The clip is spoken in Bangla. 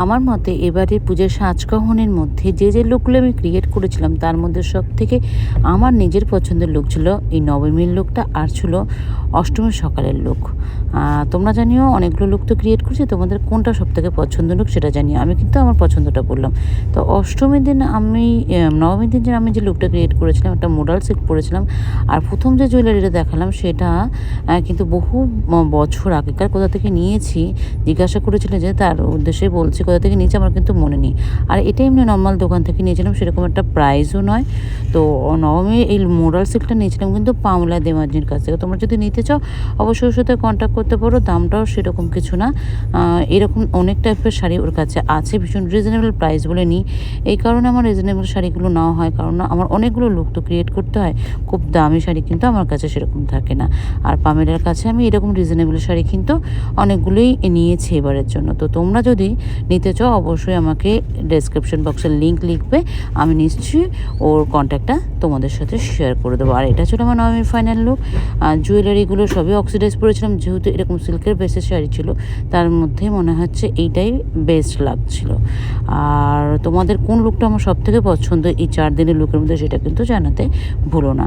আমার মতে এবারে পূজার সাজগ্রহণের মধ্যে যে লুকগুলো আমি ক্রিয়েট করেছিলাম তার মধ্যে সবথেকে আমার নিজের পছন্দের লুক ছিল এই নবমীর লুকটা, আর ছিল অষ্টমীর সকালের লুক। তোমরা জানিও অনেকগুলো লুক তো ক্রিয়েট করছি, তোমাদের কোনটা সবথেকে পছন্দের লুক সেটা জানিও। আমি কিন্তু আমার পছন্দটা বললাম। তো অষ্টমীর দিন নবমীর দিন যে আমি যে লুকটা ক্রিয়েট করেছিলাম, একটা মোডাল সিল্ক পরেছিলাম। আর প্রথম যে জুয়েলারিটা দেখালাম সেটা কিন্তু বহু বছর আগেকার কোথা থেকে নিয়েছি জিজ্ঞাসা করেছিল যে তার উদ্দেশ্যে বলছি কোথা থেকে নিয়েছি, আমার কিন্তু মনে নেই। আর এটা এমনি নর্মাল দোকান থেকে নিয়েছিলাম, সেরকম একটা প্রাইসও নয়। তো নবমী এই মোরাল সিল্কটা নিয়েছিলাম কিন্তু পাওলা দেমাজির কাছ থেকে। তোমরা যদি নিতে চাও অবশ্যই ওর সাথে কন্ট্যাক্ট করতে পারো। দামটাও সেরকম কিছু না, এরকম অনেক টাইপের শাড়ি ওর কাছে আছে, ভীষণ রিজনেবল প্রাইস বলে নিই। এই কারণে আমার রিজনেবল শাড়িগুলো নেওয়া হয়, কারণ আমার অনেকগুলো লুক তো ক্রিয়েট করতে হয়। খুব দামি শাড়ি কিন্তু আমার কাছে সেরকম থাকে না। আর পামেলার কাছে আমি এরকম রিজনেবল শাড়ি কিন্তু অনেকগুলোই নিয়েছি এবারের জন্য। তো তোমরা যদি নিতে চাও অবশ্যই আমাকে ডেসক্রিপশন বক্সের লিঙ্ক লিখবে, আমি নিশ্চয়ই ওর কন্ট্যাক্টটা তোমাদের সাথে শেয়ার করে দেবো। আর এটা ছিল আমার নবমীর ফাইনাল লুক। জুয়েলারিগুলো সবই অক্সিডাইজ করেছিলাম, যেহেতু এরকম সিল্কের বেসের শাড়ি ছিল তার মধ্যে মনে হচ্ছে এইটাই বেস্ট লাগছিল। আর তোমাদের কোন লুকটা আমার সবথেকে পছন্দ এই 4 দিনের লুকের মধ্যে সেটা কিন্তু জানাতে ভুলো না।